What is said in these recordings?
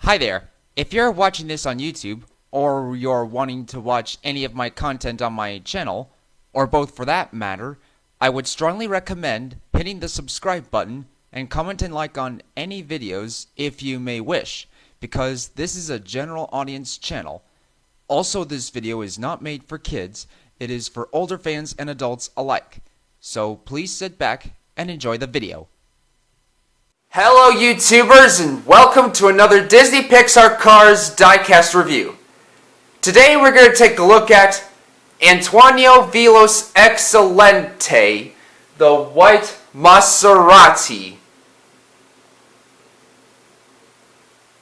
Hi there. If you're watching this on YouTube, or you're wanting to watch any of my content on my channel, or both for that matter, I would strongly recommend hitting the subscribe button and comment and like on any videos if you may wish, because this is a general audience channel. Also, this video is not made for kids, it is for older fans and adults alike. So please sit back and enjoy the video. Hello YouTubers and welcome to another Disney Pixar Cars diecast review. Today we're going to take a look at Veloce Eccellente, the white Maserati.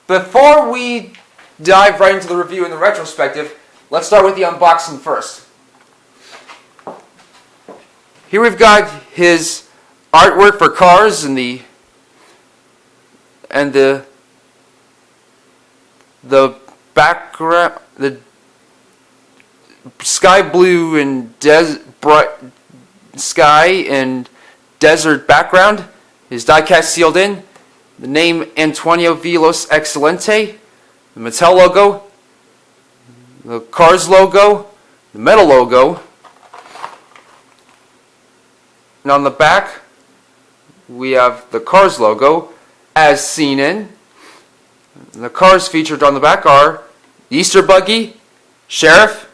Before we dive right into the review and the retrospective, let's start with the unboxing first. Here we've got his artwork for cars and the background, the sky blue and bright sky and desert background is diecast sealed in. The name Veloce Eccellente, the Mattel logo, the Cars logo, the metal logo, and on the back we have the Cars logo as seen in. The cars featured on the back are the Easter Buggy, Sheriff,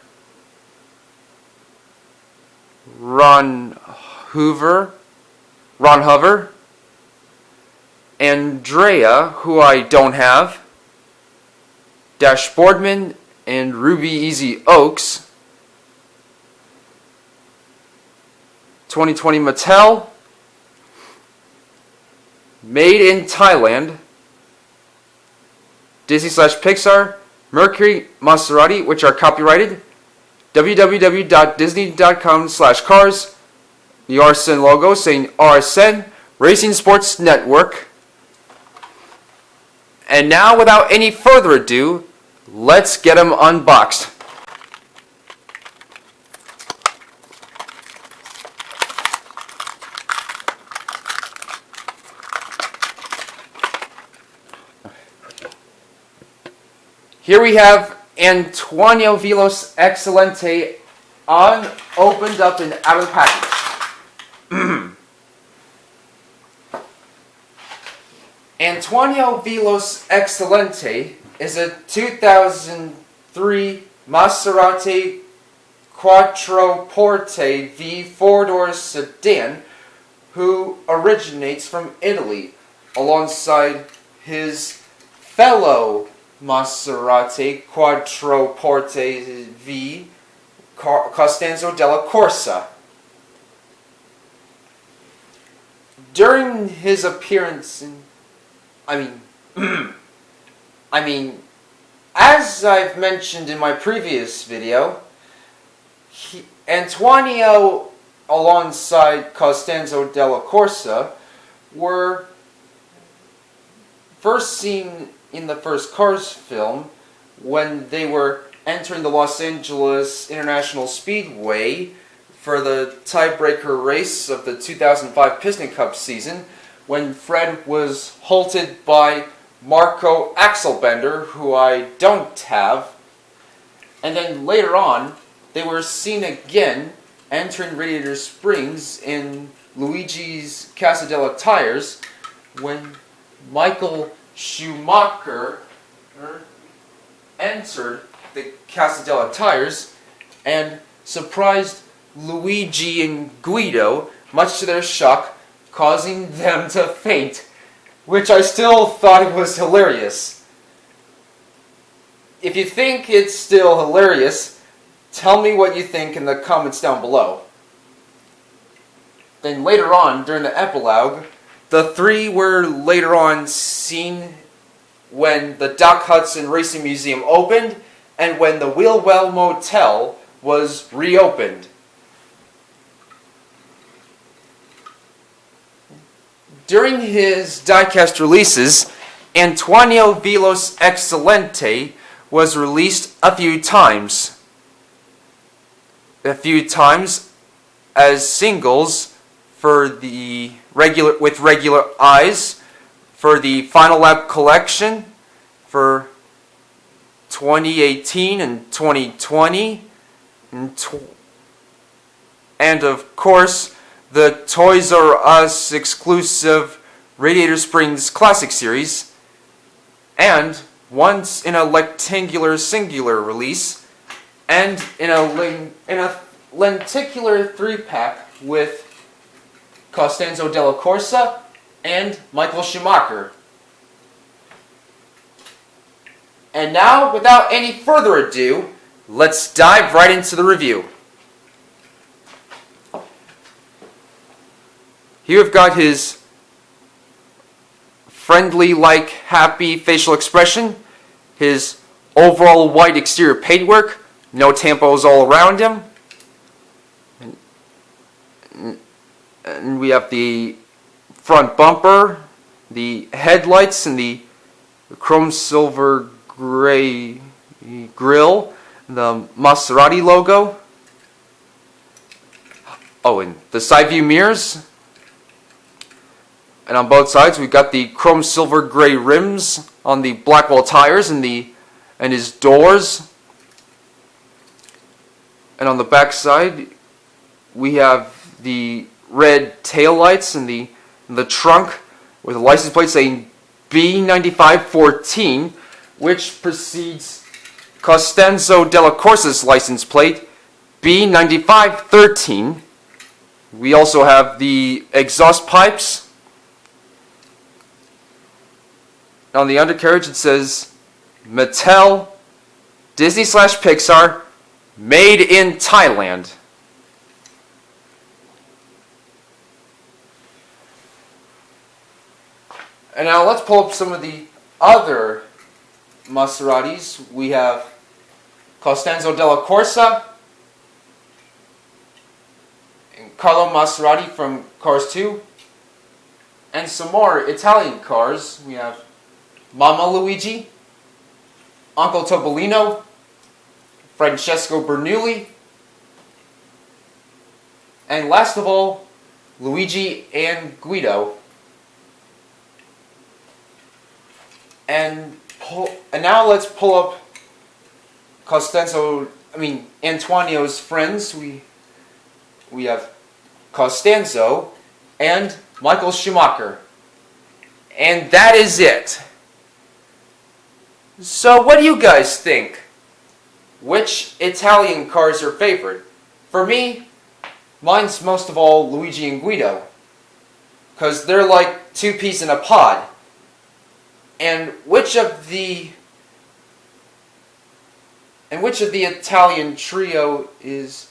Ron Hover, Andrea, who I don't have, Dashboardman, and Ruby Easy Oaks, 2020 Mattel, Made in Thailand, Disney/Pixar, Mercury, Maserati, which are copyrighted, www.disney.com/cars, the RSN logo saying RSN, Racing Sports Network. And now, without any further ado, let's get them unboxed. Here we have Veloce Eccellente unopened up and out of the package. Veloce Eccellente is a 2003 Maserati quattroporte V four-door sedan who originates from Italy alongside his fellow Maserati quattroporte V Costanzo della Corsa. During his appearance in, as I've mentioned in my previous video, Antonio alongside Costanzo della Corsa were first seen in the first Cars film when they were entering the Los Angeles International Speedway for the tiebreaker race of the 2005 pistoncup season, when Fred was halted by Marco Axelbender, who I don't have. And then later on, they were seen again entering Radiatorsprings in Luigi's Casa della Tires when Michael Schumacher entered the Casa della Tires and surprised Luigi and Guido, much to their shock, causing them to faint, which I still thought was hilarious. If you think it's still hilarious, tell me what you think in the comments down below. Then later on, during the epilogue, the three were later on seen when the Doc Hudson Racing Museum opened and when the Wheelwell Motel was reopened. During his diecast releases, Veloce Eccellente was released a few times. As singles for the regular eyes, for the Final Lap collection, for 2018 and 2020. And of course, the Toys R Us exclusive Radiator Springs Classic Series. And once in a rectangular singular release. And in a lenticular 3-pack with Costanzo della Corsa and Michael Schumacher. And now, without any further ado, let's dive right into the review. Here we've got his friendly-like, happy facial expression, his overall white exterior paintwork, no tampos all around him, and we have the front bumper, the headlights, and the chrome silver gray grille, the Maserati logo. Oh, and the side view mirrors. And on both sides we've got the chrome silver gray rims on the Blackwell tires and his doors. And on the back side we have the red taillights and the trunk with a license plate saying B9514, which precedes Costanzo della Corsa's license plate B9513. We also have the exhaust pipes. On the undercarriage it says Mattel, Disney/Pixar, made in Thailand. And now let's pull up some of the other Maseratis. We have Costanzo della Corsa and Carlo Maserati from Cars 2. And some more Italian cars. We have Mama Luigi, Uncle Topolino, Francesco Bernoulli, and last of all, Luigi and Guido. And now let's pull up Antonio's friends. We have Costanzo and Michael Schumacher. And that is it. So what do you guys think? Which Italian car is your favorite? For me, mine's most of all Luigi and Guido, because they're like two peas in a pod. And which of the Italian trio is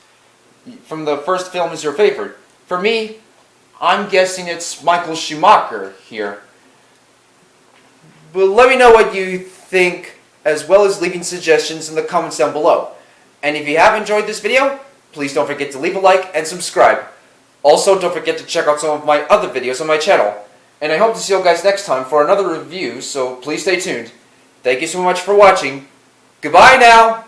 from the first film is your favorite? For me, I'm guessing it's Michael Schumacher here. But let me know what you think, as well as leaving suggestions in the comments down below. And if you have enjoyed this video, please don't forget to leave a like and subscribe. Also, don't forget to check out some of my other videos on my channel. And I hope to see you guys next time for another review, so please stay tuned. Thank you so much for watching. Goodbye now!